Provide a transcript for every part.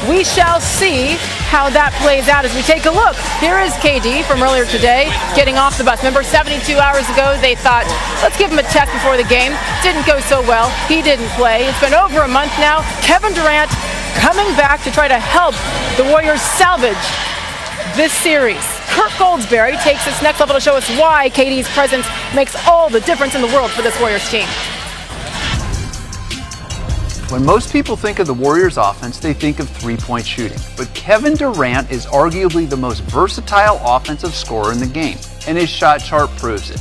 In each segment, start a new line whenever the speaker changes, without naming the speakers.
We shall see how that plays out as we take a look. Here is KD from earlier today getting off the bus. Remember, 72 hours ago, they thought, let's give him a test before the game. Didn't go so well. He didn't play. It's been over a month now. Kevin Durant coming back to try to help the Warriors salvage this series. Kirk Goldsberry takes this next level to show us why KD's presence makes all the difference in the world for this Warriors team.
When most people think of the Warriors offense, they think of three-point shooting. But Kevin Durant is arguably the most versatile offensive scorer in the game, and his shot chart proves it.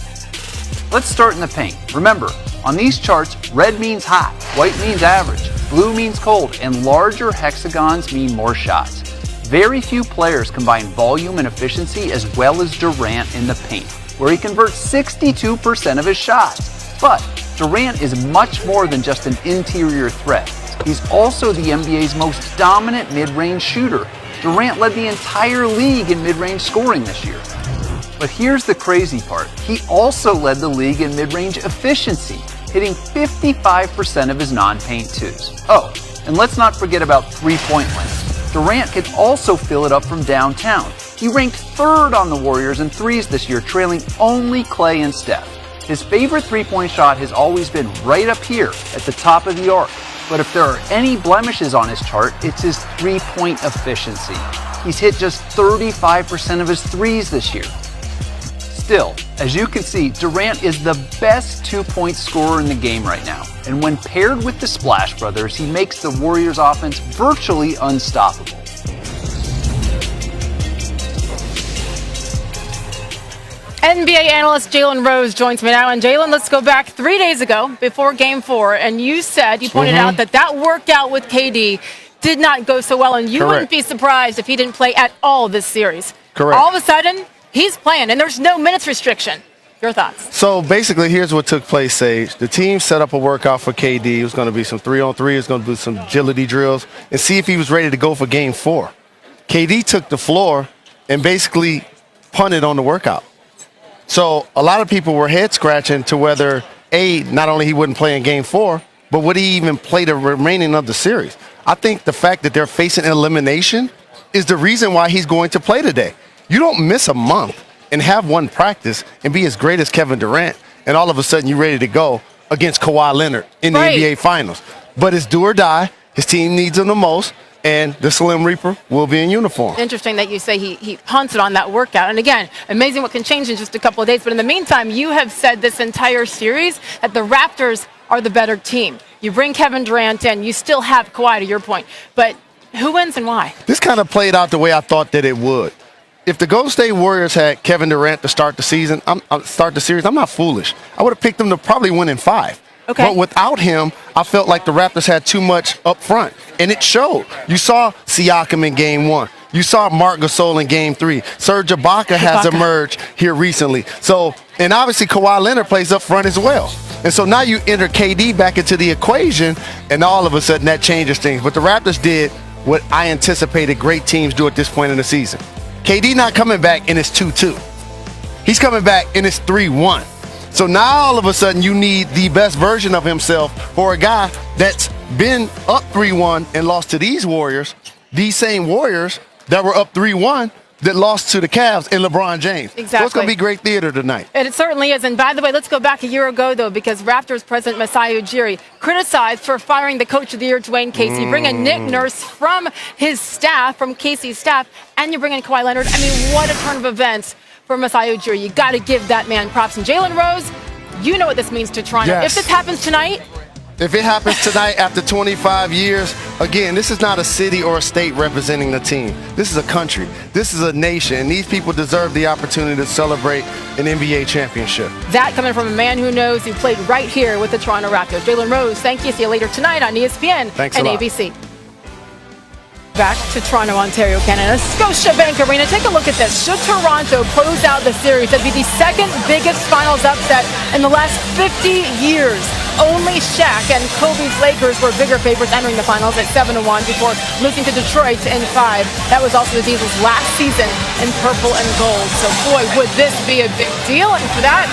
Let's start in the paint. Remember, on these charts, red means hot, white means average, blue means cold, and larger hexagons mean more shots. Very few players combine volume and efficiency as well as Durant in the paint, where he converts 62% of his shots. But Durant is much more than just an interior threat. He's also the NBA's most dominant mid-range shooter. Durant led the entire league in mid-range scoring this year. But here's the crazy part. He also led the league in mid-range efficiency, hitting 55% of his non-paint twos. Oh, and let's not forget about three-point length. Durant can also fill it up from downtown. He ranked third on the Warriors in threes this year, trailing only Klay and Steph. His favorite three-point shot has always been right up here at the top of the arc. But if there are any blemishes on his chart, it's his three-point efficiency. He's hit just 35% of his threes this year. Still, as you can see, Durant is the best two-point scorer in the game right now. And when paired with the Splash Brothers, he makes the Warriors offense virtually unstoppable.
NBA analyst Jalen Rose joins me now. And Jalen, let's go back 3 days ago before Game 4. And you pointed out that workout with KD did not go so well. And you wouldn't be surprised if he didn't play at all this series.
Correct.
All of a sudden, he's playing, and there's no minutes restriction. Your thoughts?
So basically, here's what took place, Sage. The team set up a workout for KD. It was going to be some 3-on-3. It was going to be some agility drills and see if he was ready to go for Game 4. KD took the floor and basically punted on the workout. So a lot of people were head scratching to whether, not only he wouldn't play in Game 4, but would he even play the remaining of the series? I think the fact that they're facing elimination is the reason why he's going to play today. You don't miss a month and have one practice and be as great as Kevin Durant, and all of a sudden you're ready to go against Kawhi Leonard in the NBA Finals. But it's do or die. His team needs him the most. And the Slim Reaper will be in uniform.
Interesting that you say he punted on that workout. And again, amazing what can change in just a couple of days. But in the meantime, you have said this entire series that the Raptors are the better team. You bring Kevin Durant in, you still have Kawhi, to your point. But who wins and why?
This kind of played out the way I thought that it would. If the Golden State Warriors had Kevin Durant to start the series, I'm not foolish. I would have picked them to probably win in 5.
Okay.
But without him, I felt like the Raptors had too much up front, and it showed. You saw Siakam in Game 1. You saw Marc Gasol in Game 3. Serge Ibaka has emerged here recently. So, and obviously Kawhi Leonard plays up front as well. And so now you enter KD back into the equation, and all of a sudden that changes things. But the Raptors did what I anticipated great teams do at this point in the season. KD not coming back in his 2-2. He's coming back in his 3-1. So now all of a sudden you need the best version of himself for a guy that's been up 3-1 and lost to these Warriors, these same Warriors that were up 3-1 that lost to the Cavs and LeBron James.
Exactly.
So it's going to be great theater tonight.
And it certainly is. And by the way, let's go back a year ago, though, because Raptors president Masai Ujiri criticized for firing the coach of the year, Dwayne Casey. You bring in Nick Nurse from his staff, from Casey's staff, and you bring in Kawhi Leonard. I mean, what a turn of events for Masai Ujiri. You got to give that man props. And Jalen Rose, you know what this means to Toronto.
Yes.
If this happens tonight.
If it happens tonight after 25 years, again, this is not a city or a state representing the team. This is a country. This is a nation. And these people deserve the opportunity to celebrate an NBA championship.
That coming from a man who knows, who played right here with the Toronto Raptors. Jalen Rose, thank you. See you later tonight on ESPN and ABC. Back to Toronto, Ontario, Canada. Scotiabank Arena. Take a look at this. Should Toronto close out the series, that'd be the second biggest finals upset in the last 50 years. Only Shaq and Kobe's Lakers were bigger favorites entering the finals at 7-1 before losing to Detroit in 5. That was also the Diesels' last season in purple and gold. So, boy, would this be a big deal. And for that,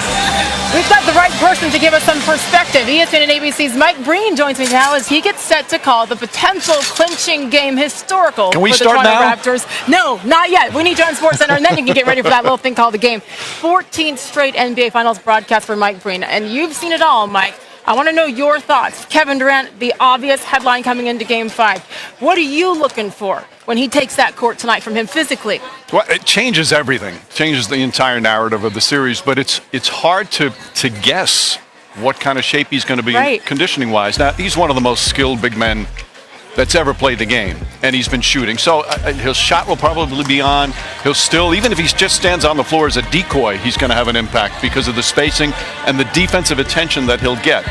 we've got the right person to give us some perspective. ESPN and ABC's Mike Breen joins me now as he gets set to call the potential clinching game historical
Can we
for the
start
Toronto
now?
Raptors. No, not yet. We need you on SportsCenter, and then you can get ready for that little thing called the game. 14th straight NBA Finals broadcast for Mike Breen, and you've seen it all, Mike. I want to know your thoughts. Kevin Durant, the obvious headline coming into Game 5. What are you looking for when he takes that court tonight from him physically?
Well, it changes everything. It changes the entire narrative of the series, but it's hard to guess what kind of shape he's going to be in conditioning-wise. Now, he's one of the most skilled big men that's ever played the game, and he's been shooting. So his shot will probably be on. He'll still, even if he just stands on the floor as a decoy, he's going to have an impact because of the spacing and the defensive attention that he'll get.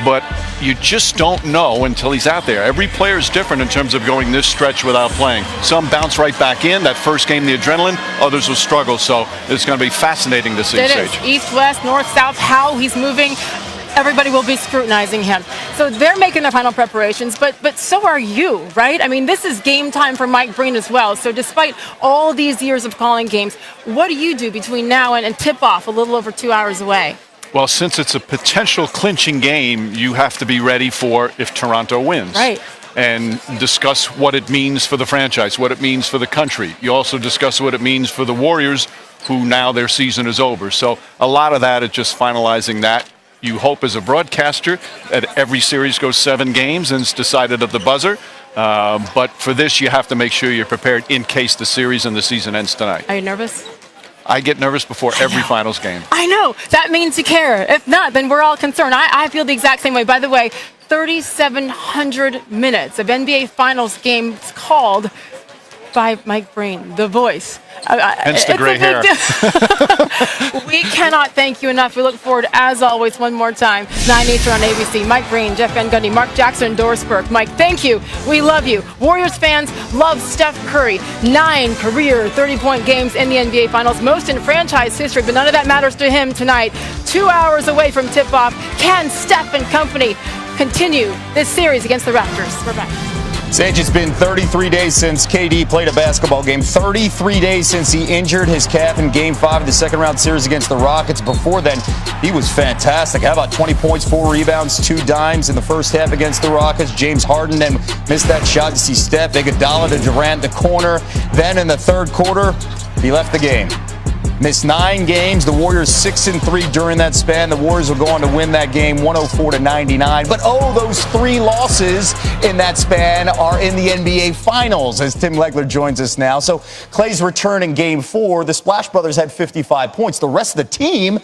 But you just don't know until he's out there. Every player is different in terms of going this stretch without playing. Some bounce right back in. That first game, the adrenaline. Others will struggle. So it's going to be fascinating to see.
It is. East, west, north, south, how he's moving. Everybody will be scrutinizing him. So they're making their final preparations, but so are you, right? I mean, this is game time for Mike Breen as well. So despite all these years of calling games, what do you do between now and tip-off a little over 2 hours away?
Well, since it's a potential clinching game, you have to be ready for if Toronto wins.
Right.
And discuss what it means for the franchise, what it means for the country. You also discuss what it means for the Warriors, who now their season is over. So a lot of that is just finalizing that. You hope as a broadcaster that every series goes 7 games and it's decided at the buzzer. But for this, you have to make sure you're prepared in case the series and the season ends tonight.
Are you nervous?
I get nervous before every finals game.
I know. That means you care. If not, then we're all concerned. I feel the exact same way. By the way, 3,700 minutes of NBA Finals games called by Mike Breen, the voice.
Hence the gray hair.
We cannot thank you enough. We look forward, as always, one more time. 9 Eastern on ABC. Mike Breen, Jeff Van Gundy, Mark Jackson, Doris Burke. Mike, thank you. We love you. Warriors fans love Steph Curry. 9 career 30-point games in the NBA Finals, most in franchise history, but none of that matters to him tonight. 2 hours away from tip-off. Can Steph and company continue this series against the Raptors? We're back.
Sage, it's been 33 days since KD played a basketball game. 33 days since he injured his calf in Game 5 of the second-round series against the Rockets. Before then, he was fantastic. How about 20 points, 4 rebounds, 2 dimes in the first half against the Rockets? James Harden then missed that shot to see Steph. Iguodala to Durant, the corner. Then in the third quarter, he left the game. Missed 9 games. The Warriors 6-3 during that span. The Warriors will go on to win that game 104-99. But those 3 losses in that span are in the NBA Finals as Tim Legler joins us now. So Clay's return in Game 4, the Splash Brothers had 55 points. The rest of the team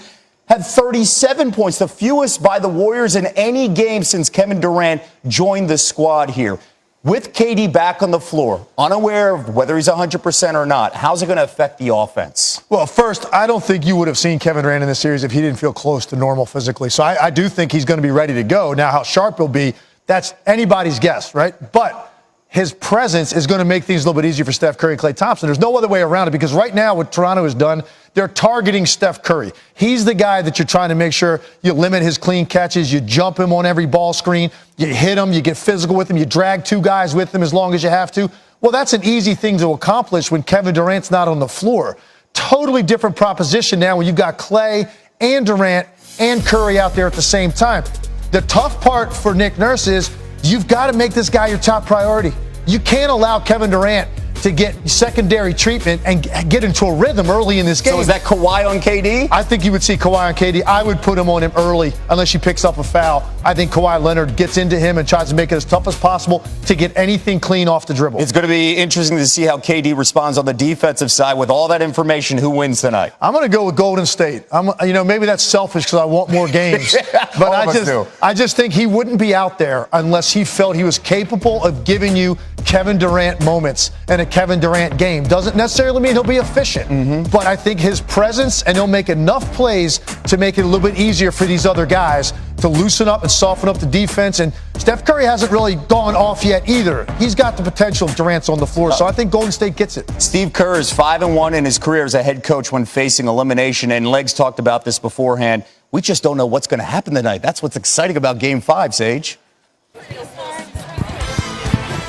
had 37 points, the fewest by the Warriors in any game since Kevin Durant joined the squad here. With KD back on the floor, unaware of whether he's 100% or not, how's it going to affect the offense?
Well, first, I don't think you would have seen Kevin Durant in this series if he didn't feel close to normal physically. So I do think he's going to be ready to go. Now, how sharp he'll be, that's anybody's guess, right? But his presence is going to make things a little bit easier for Steph Curry and Klay Thompson. There's no other way around it because right now what Toronto has done, they're targeting Steph Curry. He's the guy that you're trying to make sure you limit his clean catches, you jump him on every ball screen, you hit him, you get physical with him, you drag 2 guys with him as long as you have to. Well, that's an easy thing to accomplish when Kevin Durant's not on the floor. Totally different proposition now when you've got Klay and Durant and Curry out there at the same time. The tough part for Nick Nurse is you've got to make this guy your top priority. You can't allow Kevin Durant to get secondary treatment and get into a rhythm early in this game.
So is that Kawhi on KD?
I think you would see Kawhi on KD. I would put him on him early unless he picks up a foul. I think Kawhi Leonard gets into him and tries to make it as tough as possible to get anything clean off the dribble.
It's going to be interesting to see how KD responds on the defensive side with all that information. Who wins tonight?
I'm going to go with Golden State. Maybe that's selfish because I want more games. But I just think he wouldn't be out there unless he felt he was capable of giving you Kevin Durant moments in a Kevin Durant game. Doesn't necessarily mean he'll be efficient, but I think his presence, and he'll make enough plays to make it a little bit easier for these other guys to loosen up and soften up the defense. And Steph Curry hasn't really gone off yet either. He's got the potential if Durant's on the floor, so I think Golden State gets it.
Steve Kerr is 5-1 in his career as a head coach when facing elimination, and Legs talked about this beforehand. We just don't know what's going to happen tonight. That's what's exciting about Game 5, Sage.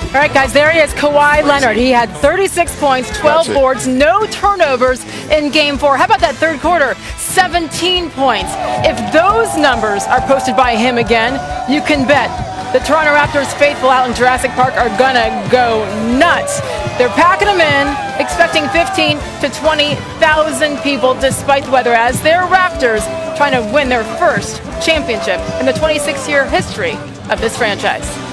All right, guys, there he is, Kawhi Leonard. He had 36 points, 12 boards, no turnovers in Game 4. How about that third quarter? 17 points. If those numbers are posted by him again, you can bet The Toronto Raptors faithful out in Jurassic Park are gonna go nuts. They're packing them in, expecting 15 to 20,000 people despite the weather, as their Raptors trying to win their first championship in the 26-year history of this franchise.